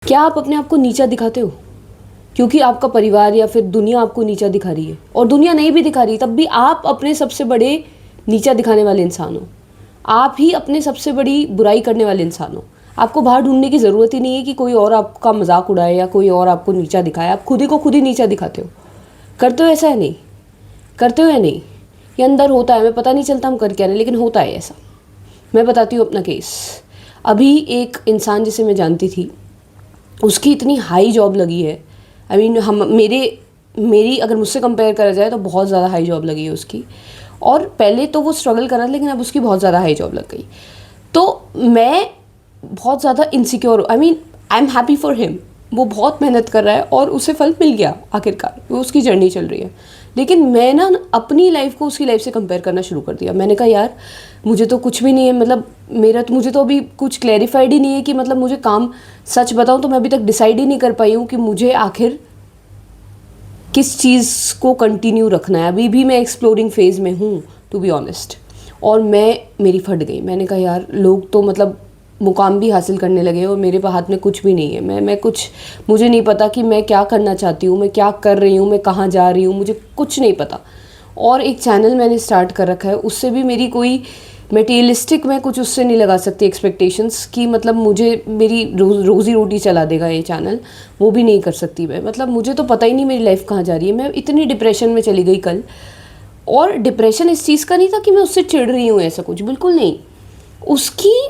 क्या आप अपने आप को नीचा दिखाते हो क्योंकि आपका परिवार या फिर दुनिया आपको नीचा दिखा रही है? और दुनिया नहीं भी दिखा रही तब भी आप अपने सबसे बड़े नीचा दिखाने वाले इंसान हो। आप ही अपने सबसे बड़ी बुराई करने वाले इंसान हो। आपको बाहर ढूंढने की ज़रूरत ही नहीं है कि कोई और आपका मजाक उड़ाए या कोई और आपको नीचा दिखाए। आप खुद ही को खुद ही नीचा दिखाते हो। करते हो ऐसा या नहीं? करते हो या नहीं? ये अंदर होता है, हमें पता नहीं चलता हम कर क्या रहे, लेकिन होता है ऐसा। मैं बताती हूँ अपना केस। अभी एक इंसान जिसे मैं जानती थी, उसकी इतनी हाई जॉब लगी है। आई मीन हम मेरी अगर मुझसे कंपेयर करा जाए तो बहुत ज़्यादा हाई जॉब लगी है उसकी। और पहले तो वो स्ट्रगल कर रहा था, लेकिन अब उसकी बहुत ज़्यादा हाई जॉब लग गई। तो मैं बहुत ज़्यादा insecure, I mean I am happy for him. वो बहुत मेहनत कर रहा है और उसे फल मिल गया आखिरकार, वो उसकी जर्नी चल रही है। लेकिन मैं ना अपनी लाइफ को उसकी लाइफ से कंपेयर करना शुरू कर दिया। मैंने कहा यार मुझे तो कुछ भी नहीं है, मतलब मुझे तो अभी कुछ क्लैरिफाइड ही नहीं है कि मतलब मुझे काम, सच बताऊं तो मैं अभी तक डिसाइड ही नहीं कर पाई हूँ कि मुझे आखिर किस चीज़ को कंटिन्यू रखना है। अभी भी मैं एक्सप्लोरिंग फेज़ में हूँ, टू बी ऑनेस्ट। और मेरी फट गई। मैंने कहा यार लोग तो मतलब मुकाम भी हासिल करने लगे और मेरे हाथ में कुछ भी नहीं है। मुझे नहीं पता कि मैं क्या करना चाहती हूँ, मैं क्या कर रही हूँ, मैं कहाँ जा रही हूँ, मुझे कुछ नहीं पता। और एक चैनल मैंने स्टार्ट कर रखा है, उससे भी मेरी कोई मटेरियलिस्टिक, मैं कुछ उससे नहीं लगा सकती एक्सपेक्टेशंस कि मतलब मुझे मेरी रोज़ी रोटी चला देगा ये चैनल। वो भी नहीं कर सकती मैं। मतलब मुझे तो पता ही नहीं मेरी लाइफ कहाँ जा रही है। मैं इतनी डिप्रेशन में चली गई कल। और डिप्रेशन इस चीज़ का नहीं था कि मैं उससे चिढ़ रही हूँ, ऐसा कुछ बिल्कुल नहीं। उसकी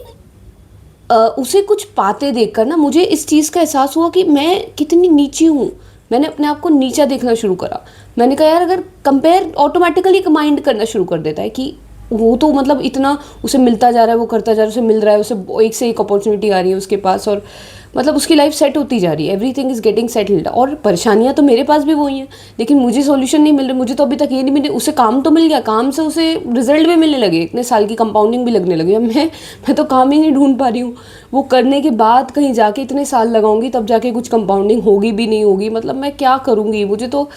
उसे कुछ पाते देखकर ना मुझे इस चीज़ का एहसास हुआ कि मैं कितनी नीची हूँ। मैंने अपने आप को नीचा देखना शुरू करा। मैंने कहा यार अगर कंपेयर ऑटोमेटिकली माइंड करना शुरू कर देता है कि वो तो मतलब इतना उसे मिलता जा रहा है, वो करता जा रहा है, उसे मिल रहा है, उसे एक से एक अपॉर्चुनिटी आ रही है उसके पास, और मतलब उसकी लाइफ सेट होती जा रही है, एवरीथिंग इज़ गेटिंग सेटल्ड। और परेशानियां तो मेरे पास भी वही हैं, लेकिन मुझे सॉल्यूशन नहीं मिल रहा। मुझे तो अभी तक ये नहीं मिले। उसे काम तो मिल गया, काम से उसे रिजल्ट भी मिलने लगे, इतने साल की कंपाउंडिंग भी लगने लगी। अब मैं तो काम ही नहीं ढूंढ पा रही हूँ। वो करने के बाद कहीं जाके इतने साल लगाऊंगी तब जाके कुछ कंपाउंडिंग होगी भी नहीं होगी। मतलब मैं क्या करूँगी, मुझे तो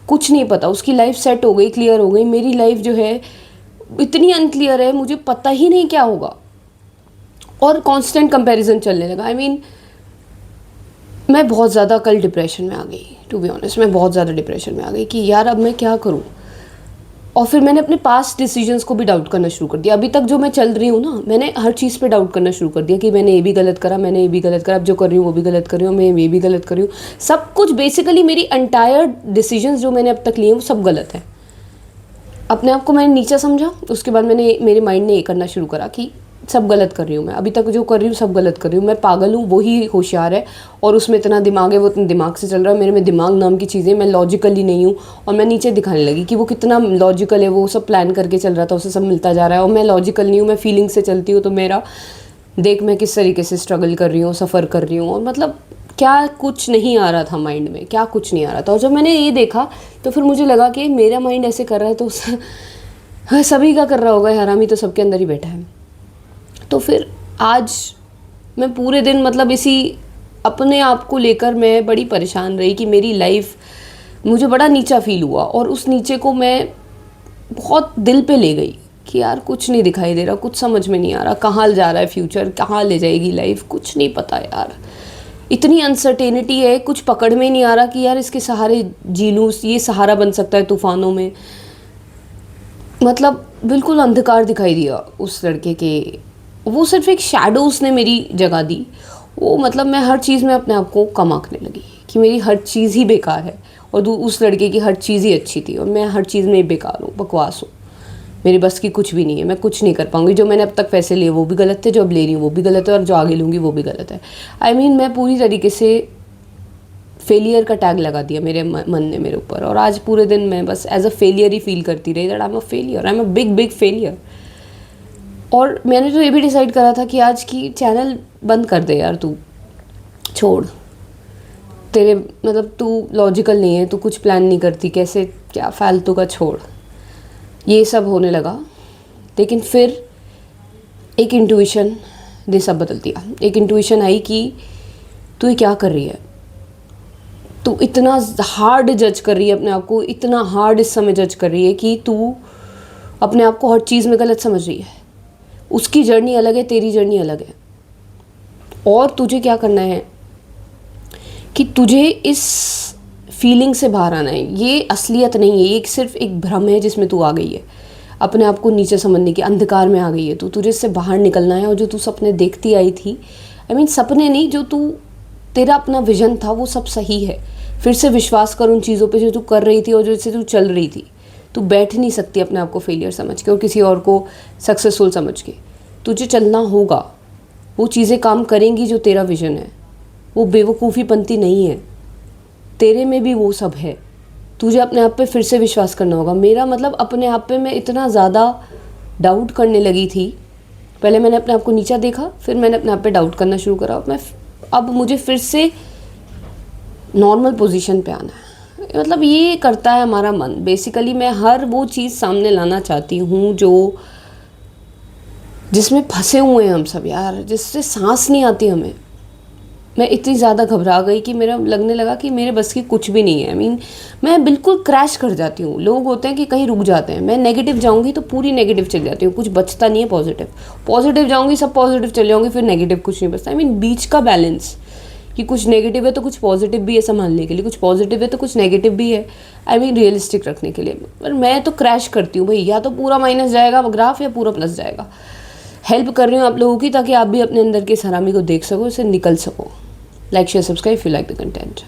कुछ नहीं पता। उसकी लाइफ सेट हो गई, क्लियर हो गई। मेरी लाइफ जो है इतनी अनक्लियर है, मुझे पता ही नहीं क्या होगा। और कांस्टेंट कंपैरिजन चलने लगा। आई मीन मैं बहुत ज़्यादा कल डिप्रेशन में आ गई, टू बी ऑनेस्ट। मैं बहुत ज़्यादा डिप्रेशन में आ गई कि यार अब मैं क्या करूँ। और फिर मैंने अपने पास्ट डिसीजंस को भी डाउट करना शुरू कर दिया। अभी तक जो मैं चल रही हूँ ना, मैंने हर चीज़ पे डाउट करना शुरू कर दिया कि मैंने ये भी गलत करा, मैंने ये भी गलत करा, अब जो कर रही हूँ वो भी गलत कर रही हूँ, मैं ये भी गलत कर रही हूँ। सब कुछ बेसिकली मेरी एंटायर डिसीजंस जो मैंने अब तक लिए हैं वो सब गलत है। अपने आप को मैंने नीचा समझा। उसके बाद मेरे माइंड ने ये करना शुरू करा कि सब गलत कर रही हूँ मैं, अभी तक जो कर रही हूँ सब गलत कर रही हूँ, मैं पागल हूँ, वो ही होशियार है और उसमें इतना दिमाग है, वो इतने दिमाग से चल रहा है। मेरे में दिमाग नाम की चीज़ें, मैं लॉजिकली नहीं हूँ। और मैं नीचे दिखाने लगी कि वो कितना लॉजिकल है, वो सब प्लान करके चल रहा था, उसे सब मिलता जा रहा है। और मैं लॉजिकल नहीं हूँ, मैं फीलिंग से चलती हूँ। तो मेरा देख मैं किस तरीके से स्ट्रगल कर रही हूँ, सफ़र कर रही हूँ। और मतलब क्या कुछ नहीं आ रहा था माइंड में, क्या कुछ नहीं आ रहा था। और जब मैंने ये देखा तो फिर मुझे लगा कि मेरा माइंड ऐसे कर रहा है तो हाँ, सभी का कर रहा होगा, हरामी तो सबके अंदर ही बैठा है। तो फिर आज मैं पूरे दिन मतलब इसी अपने आप को लेकर मैं बड़ी परेशान रही कि मेरी लाइफ, मुझे बड़ा नीचा फील हुआ। और उस नीचे को मैं बहुत दिल पे ले गई कि यार कुछ नहीं दिखाई दे रहा, कुछ समझ में नहीं आ रहा, कहाँ जा रहा है फ्यूचर, कहाँ ले जाएगी लाइफ, कुछ नहीं पता यार। इतनी अनसर्टेनिटी है, कुछ पकड़ में नहीं आ रहा कि यार इसके सहारे जी लूँ, ये सहारा बन सकता है तूफानों में। मतलब बिल्कुल अंधकार दिखाई दिया उस लड़के के। वो सिर्फ एक शैडो उसने मेरी जगह दी। वो मतलब मैं हर चीज़ में अपने आप को कम आंकने लगी कि मेरी हर चीज़ ही बेकार है और उस लड़के की हर चीज़ ही अच्छी थी और मैं हर चीज़ में बेकार हूँ, बकवास हूँ, मेरे बस की कुछ भी नहीं है, मैं कुछ नहीं कर पाऊँगी। जो मैंने अब तक पैसे लिए वो भी गलत थे, जो अब ले रही हूँ वो भी गलत है, और जो आगे लूँगी वो भी गलत है। आई मीन मैं पूरी तरीके से फेलियर का टैग लगा दिया मेरे मन ने मेरे ऊपर। और आज पूरे दिन मैं बस एज अ फेलियर ही फील करती रही, that I am a failure, I am a big big failure. और मैंने तो ये भी डिसाइड करा था कि आज की चैनल बंद कर दे यार, तू छोड़। तेरे मतलब तू लॉजिकल नहीं है, तू कुछ प्लान नहीं करती, कैसे क्या फालतू का, छोड़। ये सब होने लगा। लेकिन फिर एक इंट्यूशन ने सब बदल दिया। एक इंट्यूशन आई कि तू ये क्या कर रही है, तू इतना हार्ड जज कर रही है अपने आप को, इतना हार्ड इस समय जज कर रही है कि तू अपने आप को हर चीज़ में गलत समझ रही है। उसकी जर्नी अलग है, तेरी जर्नी अलग है। और तुझे क्या करना है, कि तुझे इस फीलिंग से बाहर आना है। ये असलियत नहीं है, ये सिर्फ एक भ्रम है जिसमें तू आ गई है, अपने आप को नीचे समझने के अंधकार में आ गई है तू। तुझे इससे बाहर निकलना है। और जो तू सपने देखती आई थी, आई मीन सपने नहीं, जो तू तेरा अपना विजन था वो सब सही है। फिर से विश्वास कर उन चीज़ों पे जो तू कर रही थी और जिससे तू चल रही थी। तू बैठ नहीं सकती अपने आप को फेलियर समझ के और किसी और को सक्सेसफुल समझ के। तुझे चलना होगा, वो चीज़ें काम करेंगी जो तेरा विजन है। वो बेवकूफ़ीपंती नहीं है, तेरे में भी वो सब है। तुझे अपने आप पे फिर से विश्वास करना होगा। मेरा मतलब अपने आप पे मैं इतना ज़्यादा डाउट करने लगी थी। पहले मैंने अपने आप को नीचा देखा, फिर मैंने अपने आप पे डाउट करना शुरू करा। अब मुझे फिर से नॉर्मल पोजीशन पे आना है। मतलब ये करता है हमारा मन। बेसिकली मैं हर वो चीज़ सामने लाना चाहती हूँ जो जिसमें फंसे हुए हैं हम सब यार, जिससे सांस नहीं आती हमें। मैं इतनी ज़्यादा घबरा गई कि मेरा लगने लगा कि मेरे बस की कुछ भी नहीं है। आई मीन मैं बिल्कुल क्रैश कर जाती हूँ। लोग होते हैं कि कहीं रुक जाते हैं, मैं नेगेटिव जाऊँगी तो पूरी नेगेटिव चली जाती हूँ, कुछ बचता नहीं है पॉजिटिव। पॉजिटिव जाऊँगी सब पॉजिटिव चले जाऊँगी, फिर नेगेटिव कुछ नहीं बचता। आई मीन बीच का बैलेंस, कि कुछ नेगेटिव है तो कुछ पॉजिटिव भी है संभालने के लिए, कुछ पॉजिटिव है तो कुछ नेगेटिव भी है। आई मीन रियलिस्टिक रखने के लिए। पर मैं तो क्रैश करती हूँ भाई, या तो पूरा माइनस जाएगा ग्राफ या पूरा प्लस जाएगा। हेल्प कर रही हूँ आप लोगों की ताकि आप भी अपने अंदर के इस हरामी को देख सको, इससे निकल सको। Like share subscribe if you like the content.